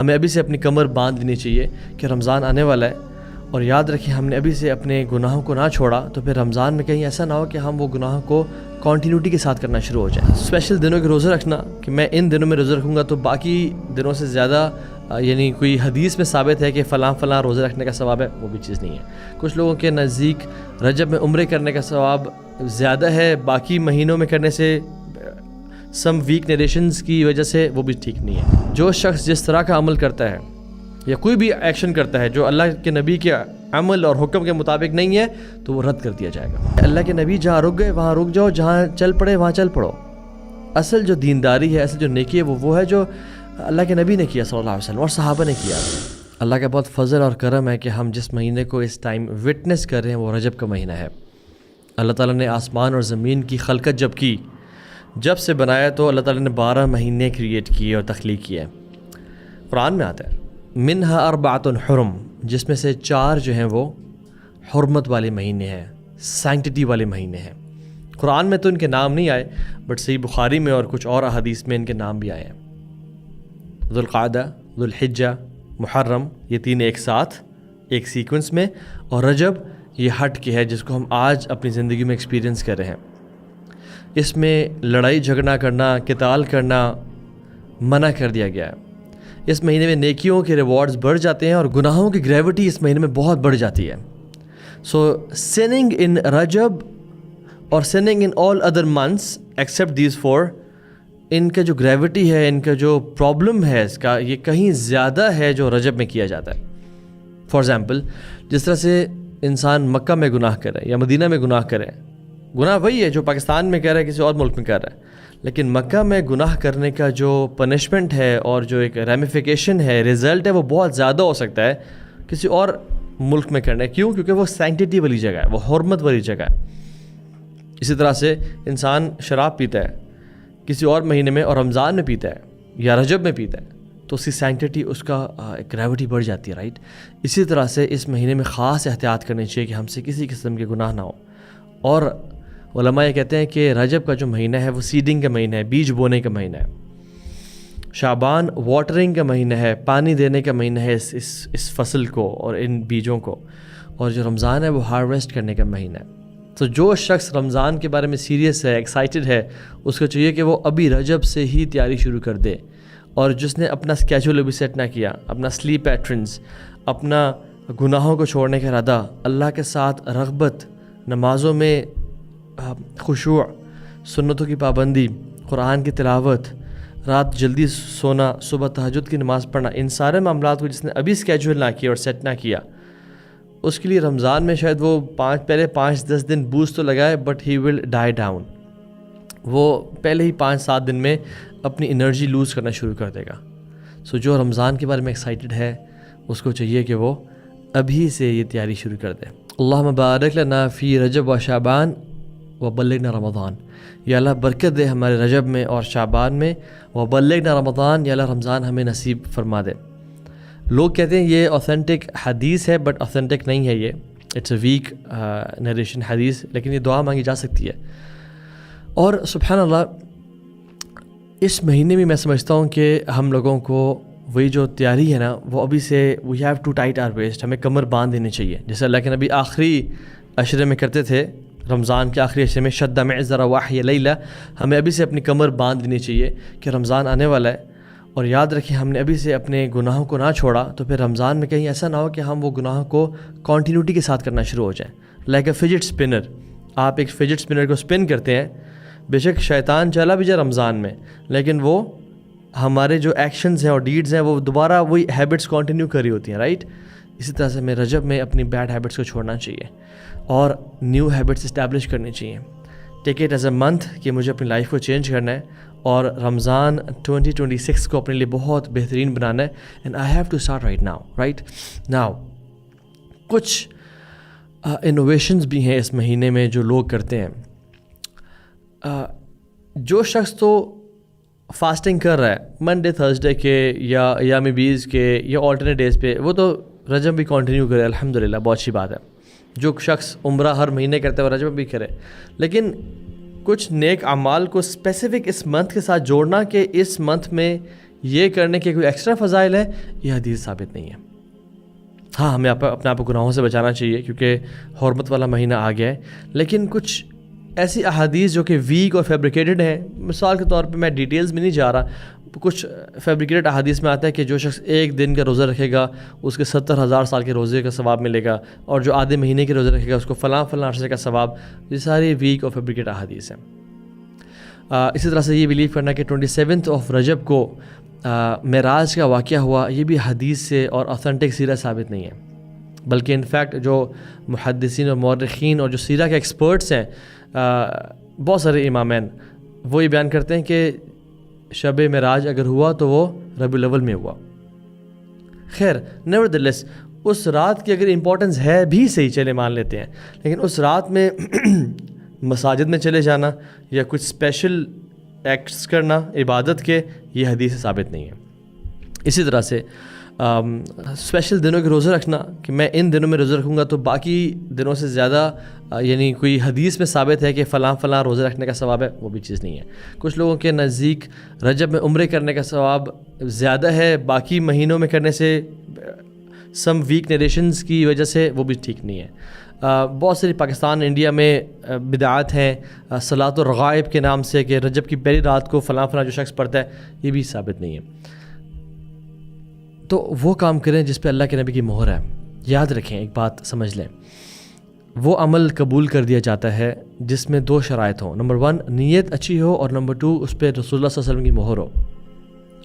ہمیں ابھی سے اپنی کمر باندھ لینی چاہیے کہ رمضان آنے والا ہے، اور یاد رکھیں ہم نے ابھی سے اپنے گناہوں کو نہ چھوڑا تو پھر رمضان میں کہیں ایسا نہ ہو کہ ہم وہ گناہوں کو کنٹینیوٹی کے ساتھ کرنا شروع ہو جائیں۔ اسپیشل دنوں کے روزے رکھنا کہ میں ان دنوں میں روزے رکھوں گا تو باقی دنوں سے زیادہ یعنی کوئی حدیث میں ثابت ہے کہ فلاں فلاں روزے رکھنے کا ثواب ہے، وہ بھی چیز نہیں ہے۔ کچھ لوگوں کے نزدیک رجب میں عمرے کرنے کا ثواب زیادہ ہے باقی مہینوں میں کرنے سے، سم ویک نریشنز کی وجہ سے، وہ بھی ٹھیک نہیں ہے۔ جو شخص جس طرح کا عمل کرتا ہے یا کوئی بھی ایکشن کرتا ہے جو اللہ کے نبی کے عمل اور حکم کے مطابق نہیں ہے تو وہ رد کر دیا جائے گا۔ اللہ کے نبی جہاں رک گئے وہاں رک جاؤ، جہاں چل پڑے وہاں چل پڑو۔ اصل جو دینداری ہے، اصل جو نیکی ہے وہ ہے جو اللہ کے نبی نے کیا صلی اللہ علیہ وسلم اور صحابہ نے کیا۔ اللہ کا بہت فضل اور کرم ہے کہ ہم جس مہینے کو اس ٹائم وٹنس کر رہے ہیں وہ رجب کا مہینہ ہے۔ اللہ تعالیٰ نے آسمان اور زمین کی خلقت جب سے بنایا تو اللہ تعالیٰ نے 12 مہینے کریٹ کیے اور تخلیق کیا ہے۔ قرآن میں آتا ہے منہا اربعۃ حرم، جس میں سے 4 جو ہیں وہ حرمت والے مہینے ہیں، سینکٹیٹی والے مہینے ہیں۔ قرآن میں تو ان کے نام نہیں آئے بٹ صحیح بخاری میں اور کچھ اور احادیث میں ان کے نام بھی آئے ہیں۔ ذوالقعدہ، ذوالحجہ، محرم، یہ 3 ایک ساتھ ایک سیکوینس میں، اور رجب یہ ہٹ کے ہے جس کو ہم آج اپنی زندگی میں ایکسپیرینس کر رہے ہیں۔ اس میں لڑائی جھگڑا کرنا، قتال کرنا منع کر دیا گیا ہے۔ اس مہینے میں نیکیوں کے ریوارڈز بڑھ جاتے ہیں اور گناہوں کی گریوٹی اس مہینے میں بہت بڑھ جاتی ہے۔ سو سننگ ان رجب اور سننگ in all other months except these 4، ان کا جو گریوٹی ہے، ان کا جو پرابلم ہے اس کا، یہ کہیں زیادہ ہے جو رجب میں کیا جاتا ہے۔ فار ایگزامپل جس طرح سے انسان مکہ میں گناہ کرے یا مدینہ میں گناہ کرے، گناہ وہی ہے جو پاکستان میں کر رہا ہے، کسی اور ملک میں کر رہا ہے، لیکن مکہ میں گناہ کرنے کا جو پنشمنٹ ہے اور جو ایک ریمیفیکیشن ہے، رزلٹ ہے، وہ بہت زیادہ ہو سکتا ہے کسی اور ملک میں کرنا ہے۔ کیوں؟ کیونکہ وہ سینکٹیٹی والی جگہ ہے، وہ حرمت والی جگہ ہے۔ اسی طرح سے انسان شراب پیتا ہے کسی اور مہینے میں اور رمضان میں پیتا ہے یا رجب میں پیتا ہے تو اس کی سینکٹیٹی، اس کا گریوٹی بڑھ جاتی ہے، رائٹ؟ اسی طرح سے اس مہینے میں خاص احتیاط کرنی چاہیے کہ ہم سے کسی قسم کے گناہ نہ ہو۔ اور علماء یہ کہتے ہیں کہ رجب کا جو مہینہ ہے وہ سیڈنگ کا مہینہ ہے، بیج بونے کا مہینہ ہے۔ شعبان واٹرنگ کا مہینہ ہے، پانی دینے کا مہینہ ہے اس فصل کو اور ان بیجوں کو، اور جو رمضان ہے وہ ہارویسٹ کرنے کا مہینہ ہے۔ تو جو شخص رمضان کے بارے میں سیریس ہے، ایکسائٹڈ ہے، اس کو چاہیے کہ وہ ابھی رجب سے ہی تیاری شروع کر دے، اور جس نے اپنا اسکیجول ابھی سیٹ نہ کیا، اپنا سلیپ پیٹرنز، اپنا گناہوں کو چھوڑنے کا ارادہ، اللہ کے ساتھ رغبت، نمازوں میں خشوع، سنتوں کی پابندی، قرآن کی تلاوت، رات جلدی سونا، صبح تہجد کی نماز پڑھنا، ان سارے معاملات کو جس نے ابھی اسکیجول نہ کیا اور سیٹ نہ کیا، اس کے لیے رمضان میں شاید وہ پہلے 5-10 دن بوسٹ تو لگائے but he will dye down. وہ پہلے ہی 5-7 دن میں اپنی انرجی لوز کرنا شروع کر دے گا۔ سو جو رمضان کے بارے میں ایکسائٹڈ ہے اس کو چاہیے کہ وہ ابھی سے یہ تیاری شروع کر دے۔ اللہم بارک لنا فی رجب و شعبان وبلغنا رمضان، یا اللہ برکت دے ہمارے رجب میں اور شعبان میں، وبلغنا رمضان، یا اللہ رمضان ہمیں نصیب فرما دے۔ لوگ کہتے ہیں یہ اوتھینٹک حدیث ہے بٹ اوتھینٹک نہیں ہے، یہ اٹس اے ویک نریشن حدیث، لیکن یہ دعا مانگی جا سکتی ہے۔ اور سبحان اللہ اس مہینے میں میں سمجھتا ہوں کہ ہم لوگوں کو وہی جو تیاری ہے نا وہ ابھی سے we have to tight our waist, ہمیں کمر باندھ دینی چاہیے، جیسے اللہ کے نبی آخری عشرے میں کرتے تھے، رمضان کے آخری عشرے میں شد معذرا واحی لیلہ، ہمیں ابھی سے اپنی کمر باندھ دینی چاہیے کہ رمضان آنے والا ہے، اور یاد رکھیں ہم نے ابھی سے اپنے گناہوں کو نہ چھوڑا تو پھر رمضان میں کہیں ایسا نہ ہو کہ ہم وہ گناہوں کو کنٹینیوٹی کے ساتھ کرنا شروع ہو جائیں۔ لائک اے فجٹ اسپنر، آپ ایک فجٹ اسپنر کو اسپن کرتے ہیں، بے شک شیطان چلا بھی جائے رمضان میں، لیکن وہ ہمارے جو ایکشنز ہیں اور ڈیڈز ہیں وہ دوبارہ وہی ہیبٹس کنٹینیو کر رہی ہوتی ہیں، رائٹ؟ اسی طرح سے ہمیں رجب میں اپنی بیڈ ہیبٹس کو چھوڑنا چاہیے اور نیو ہیبٹس اسٹیبلش کرنی چاہیے۔ Take it as a month کہ مجھے اپنی لائف کو چینج کرنا ہے اور رمضان 2026 کو اپنے لیے بہت بہترین بنانا ہے، and I have to start right now. کچھ انوویشنز بھی ہیں اس مہینے میں جو لوگ کرتے ہیں۔ جو شخص تو فاسٹنگ کر رہا ہے منڈے تھرسڈے کے یا ایام بیز کے یا آلٹرنیٹ ڈیز پہ، وہ تو رجب بھی کنٹینیو کرے، الحمدللہ، بہت اچھی بات ہے۔ جو شخص عمرہ ہر مہینے کرتا ہے وہ رجب بھی کرے، لیکن کچھ نیک اعمال کو اسپیسیفک اس منتھ کے ساتھ جوڑنا کہ اس منتھ میں یہ کرنے کے کوئی ایکسٹرا فضائل ہیں، یہ حدیث ثابت نہیں ہے۔ ہاں ہمیں اپنے آپ کو گناہوں سے بچانا چاہیے کیونکہ حرمت والا مہینہ آ گیا ہے، لیکن کچھ ایسی احادیث جو کہ ویک اور فیبریکیٹڈ ہیں، مثال کے طور پہ میں ڈیٹیلز میں نہیں جا رہا، کچھ فیبریکیٹڈ احادیث میں آتا ہے کہ جو شخص ایک دن کا روزہ رکھے گا اس کے 70,000 سال کے روزے کا ثواب ملے گا، اور جو آدھے مہینے کے روزے رکھے گا اس کو فلاں عرصے کا ثواب۔ یہ ساری ویک اور فیبریکیٹڈ احادیث ہیں۔ اسی طرح سے یہ بلیو کرنا کہ 27 رجب کو معراج کا واقعہ ہوا، یہ بھی حدیث سے اور اوتھینٹک سیرہ ثابت نہیں ہے، بلکہ انفیکٹ جو محدثین اور مورخین اور جو سیرہ کے ایکسپرٹس ہیں، بہت سارے امامین، وہ یہ بیان کرتے ہیں کہ شب معراج اگر ہوا تو وہ ربیع الاول میں ہوا۔ خیر نیورتھلیس اس رات کی اگر امپورٹنس ہے بھی صحیح، چلے مان لیتے ہیں، لیکن اس رات میں مساجد میں چلے جانا یا کچھ اسپیشل ایکٹس کرنا عبادت کے، یہ حدیث سے ثابت نہیں ہے۔ اسی طرح سے اسپیشل دنوں کے روزے رکھنا کہ میں ان دنوں میں روزے رکھوں گا تو باقی دنوں سے زیادہ یعنی کوئی حدیث میں ثابت ہے کہ فلاں روزے رکھنے کا ثواب ہے، وہ بھی چیز نہیں ہے۔ کچھ لوگوں کے نزدیک رجب میں عمرے کرنے کا ثواب زیادہ ہے باقی مہینوں میں کرنے سے، سم ویک نریشنز کی وجہ سے، وہ بھی ٹھیک نہیں ہے۔ بہت ساری پاکستان انڈیا میں بدعات ہیں صلاۃ الرغائب کے نام سے، کہ رجب کی پہلی رات کو فلاں جو شخص پڑھتا ہے، یہ بھی ثابت نہیں ہے۔ تو وہ کام کریں جس پہ اللہ کے نبی کی مہر ہے۔ یاد رکھیں، ایک بات سمجھ لیں، وہ عمل قبول کر دیا جاتا ہے جس میں 2 شرائط ہوں، نمبر 1 نیت اچھی ہو، اور نمبر 2 اس پہ رسول اللہ صلی اللہ علیہ وسلم کی مہر ہو۔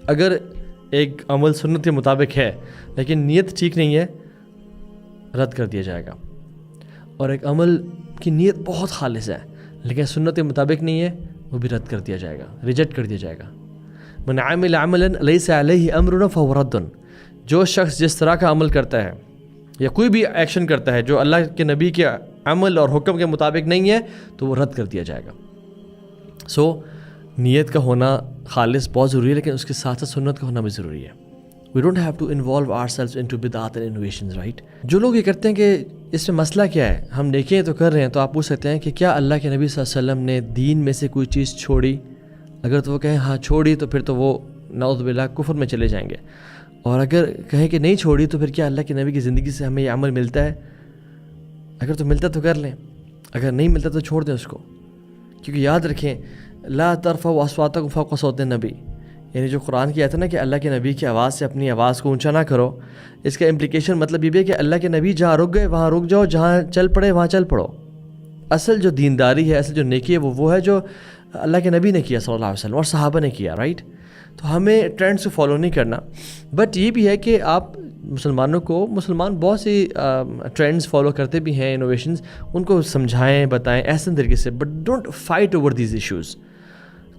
اگر ایک عمل سنت کے مطابق ہے لیکن نیت ٹھیک نہیں ہے، رد کر دیا جائے گا، اور ایک عمل کی نیت بہت خالص ہے لیکن سنت کے مطابق نہیں ہے، وہ بھی رد کر دیا جائے گا، ریجیکٹ کر دیا جائے گا۔ من عمل عملا لیس علیہ امرنا فہو رد، جو شخص جس طرح کا عمل کرتا ہے یا کوئی بھی ایکشن کرتا ہے جو اللہ کے نبی کے عمل اور حکم کے مطابق نہیں ہے، تو وہ رد کر دیا جائے گا۔ نیت کا ہونا خالص بہت ضروری ہے، لیکن اس کے ساتھ ساتھ سنت کا ہونا بھی ضروری ہے۔ We don't have to involve ourselves into bid'at and innovations, right؟ جو لوگ یہ کرتے ہیں کہ اس میں مسئلہ کیا ہے، ہم نیکیاں تو کر رہے ہیں، تو آپ پوچھ سکتے ہیں کہ کیا اللہ کے نبی صلی اللہ علیہ وسلم نے دین میں سے کوئی چیز چھوڑی؟ اگر تو وہ کہیں ہاں چھوڑی، تو پھر تو وہ نعوذ باللہ کفر میں چلے جائیں گے، اور اگر کہیں کہ نہیں چھوڑی تو پھر کیا اللہ کے نبی کی زندگی سے ہمیں یہ عمل ملتا ہے؟ اگر تو ملتا تو کر لیں، اگر نہیں ملتا تو چھوڑ دیں اس کو، کیونکہ یاد رکھیں لا ترفعوا اصواتکم فوق صوت النبی، یعنی جو قرآن کی آیت ہے نا کہ اللہ کے نبی کی آواز سے اپنی آواز کو اونچا نہ کرو، اس کا امپلیکیشن مطلب یہ بھی ہے کہ اللہ کے نبی جہاں رک گئے وہاں رک جاؤ، جہاں چل پڑے وہاں چل پڑو۔ اصل جو دینداری ہے، اصل جو نیکی ہے، وہ ہے جو اللہ کے نبی نے کیا صلی اللہ علیہ وسلم اور صحابہ نے کیا، رائٹ؟ تو ہمیں ٹرینڈس کو فالو نہیں کرنا، بٹ یہ بھی ہے کہ آپ مسلمان بہت سی ٹرینڈز فالو کرتے بھی ہیں، انوویشنز، ان کو سمجھائیں بتائیں احسن طریقے سے، but don't fight over these issues.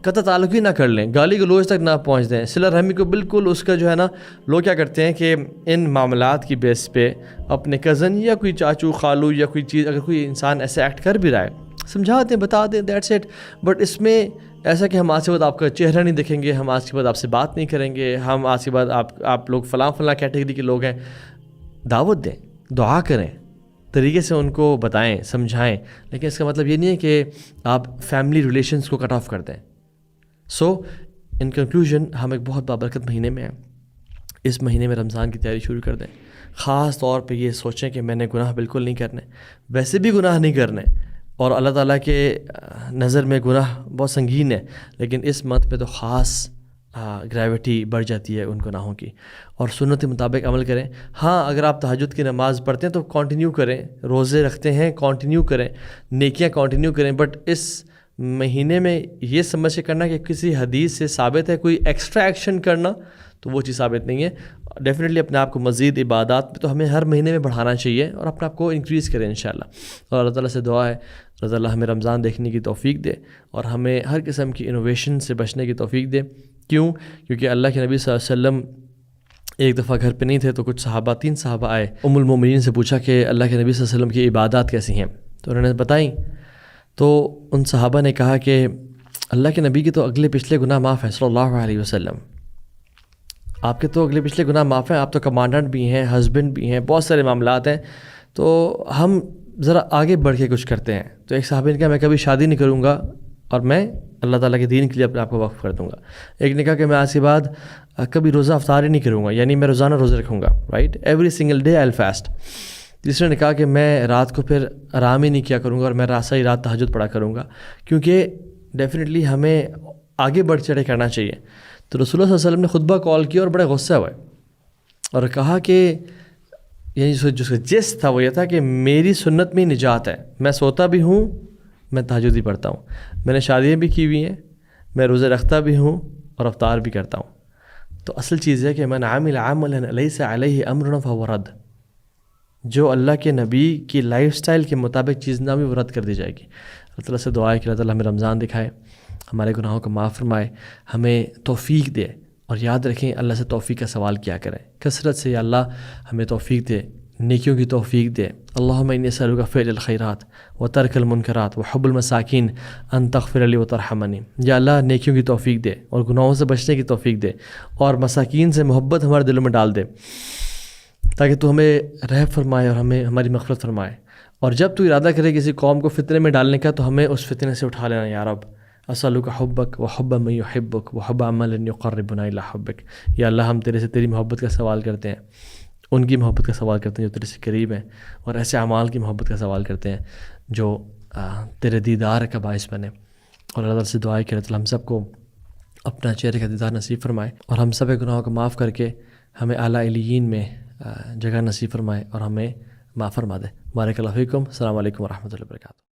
قطع تعلق ہی نہ کر لیں، گالی گلوچ تک نہ پہنچ دیں، صلہ رحمی کو بالکل اس کا جو ہے نا، لوگ کیا کرتے ہیں کہ ان معاملات کی بیس پہ اپنے کزن یا کوئی چاچو خالو یا کوئی چیز، اگر کوئی انسان ایسے ایکٹ کر بھی رہا ہے، سمجھا دیں بتا دیں، دیٹس اٹ۔ بٹ اس میں ایسا کہ ہم آج کے بعد آپ کا چہرہ نہیں دیکھیں گے، ہم آج کے بعد آپ سے بات نہیں کریں گے، ہم آج کے بعد آپ لوگ فلاں کیٹیگری کے لوگ ہیں، دعوت دیں، دعا کریں، طریقے سے ان کو بتائیں سمجھائیں، لیکن اس کا مطلب یہ نہیں ہے کہ آپ فیملی ریلیشنز کو کٹ آف کر دیں۔ ان کنکلوژن، ہم ایک بہت بابرکت مہینے میں ہیں، اس مہینے میں رمضان کی تیاری شروع کر دیں۔ خاص طور پہ یہ سوچیں کہ میں نے گناہ بالکل نہیں کرنے، ویسے بھی گناہ نہیں کرنے، اور اللہ تعالیٰ کے نظر میں گناہ بہت سنگین ہے، لیکن اس منتھ پہ تو خاص گریوٹی بڑھ جاتی ہے ان گناہوں کی، اور سنت کے مطابق عمل کریں۔ ہاں اگر آپ تہجد کی نماز پڑھتے ہیں تو کنٹینیو کریں، روزے رکھتے ہیں کنٹینیو کریں، نیکیاں کنٹینیو کریں، بٹ اس مہینے میں یہ سمجھ کے کرنا کہ کسی حدیث سے ثابت ہے کوئی ایکسٹرا ایکشن کرنا، تو وہ چیز ثابت نہیں ہے۔ ڈیفینیٹلی اپنے آپ کو مزید عبادات میں تو ہمیں ہر مہینے میں بڑھانا چاہیے، اور اپنے آپ کو انکریز کریں انشاءاللہ۔ اور اللہ تعالیٰ سے دعا ہے رضی اللہ ہمیں رمضان دیکھنے کی توفیق دے، اور ہمیں ہر قسم کی انوویشن سے بچنے کی توفیق دے۔ کیونکہ اللہ کے نبی صلی اللہ علیہ وسلم ایک دفعہ گھر پہ نہیں تھے، تو کچھ صحابہ 3 صحابہ آئے، ام المومنین سے پوچھا کہ اللہ کے نبی صلی اللہ علیہ وسلم کی عبادات کیسی ہیں، تو انہوں نے بتائیں، تو ان صحابہ نے کہا کہ اللہ کے نبی کے تو اگلے پچھلے گناہ معاف ہیں صلی اللہ علیہ وسلم، آپ کے تو اگلے پچھلے گناہ معاف ہیں، آپ تو کمانڈنٹ بھی ہیں، ہسبینڈ بھی ہیں، بہت سارے معاملات ہیں، تو ہم ذرا آگے بڑھ کے کچھ کرتے ہیں۔ تو ایک صحابی نے کہا میں کبھی شادی نہیں کروں گا اور میں اللہ تعالیٰ کے دین کے لیے اپنے آپ کو وقف کر دوں گا. ایک نے کہا کہ میں آج کے بعد کبھی روزہ افطار ہی نہیں کروں گا, یعنی میں روزانہ روزے رکھوں گا, right, every single day I will fast. تیسرے نے کہا کہ میں رات کو پھر آرام ہی نہیں کیا کروں گا اور میں ساری رات تہجد پڑھا کروں گا, کیونکہ ڈیفینیٹلی ہمیں آگے بڑھ چڑھے کرنا چاہیے. تو رسول اللہ صلی اللہ علیہ وسلم نے خطبہ کال کیا اور بڑے غصہ ہوئے اور کہا کہ یعنی جو جس تھا وہ یہ تھا کہ میری سنت میں نجات ہے, میں سوتا بھی ہوں, میں تہجد بھی پڑھتا ہوں, میں نے شادیاں بھی کی ہوئی ہیں, میں روزے رکھتا بھی ہوں اور افطار بھی کرتا ہوں. تو اصل چیز ہے کہ من عمل عملا لیس علیہ امرنا فہو رد, جو اللہ کے نبی کی لائف سٹائل کے مطابق چیز نہ بھی وہ رد کر دی جائے گی. اللہ تعالیٰ سے دعا ہے کہ اللہ تعالیٰ ہمیں رمضان دکھائے, ہمارے گناہوں کو معاف فرمائے, ہمیں توفیق دے. اور یاد رکھیں اللہ سے توفیق کا سوال کیا کریں کثرت سے, یا اللہ ہمیں توفیق دے, نیکیوں کی توفیق دے. اللہم انی اسألک فعل الخیرات و ترک المنکرات و حب المساکین ان تغفر لی و ترحمنی. یا اللہ نیکیوں کی توفیق دے اور گناہوں سے بچنے کی توفیق دے اور مساکین سے محبت ہمارے دلوں میں ڈال دے, تاکہ تو ہمیں رحم فرمائے اور ہمیں ہماری مغفرت فرمائے. اور جب تو ارادہ کرے کسی قوم کو فتنے میں ڈالنے کا تو ہمیں اس فتنے سے اٹھا لینا یا رب. اسألک حبک و حب من یحبک و حب عمل یقربنا الی حبک. یا اللہ ہم تیرے سے تیری محبت کا سوال کرتے ہیں, ان کی محبت کا سوال کرتے ہیں جو تیرے سے قریب ہیں, اور ایسے اعمال کی محبت کا سوال کرتے ہیں جو تیرے دیدار کا باعث بنے. اور اللہ تعالیٰ سے دعا ہے کہ اللہ تعالیٰ ہم سب کو اپنا چہرے کا دیدار نصیب فرمائے اور ہم سب گناہوں کو معاف کر کے ہمیں اعلیٰ علیین میں جگہ نصیب فرمائے اور ہمیں معاف فرما دے. بارک اللہ فیکم. السلام علیکم ورحمۃ اللہ وبرکاتہ.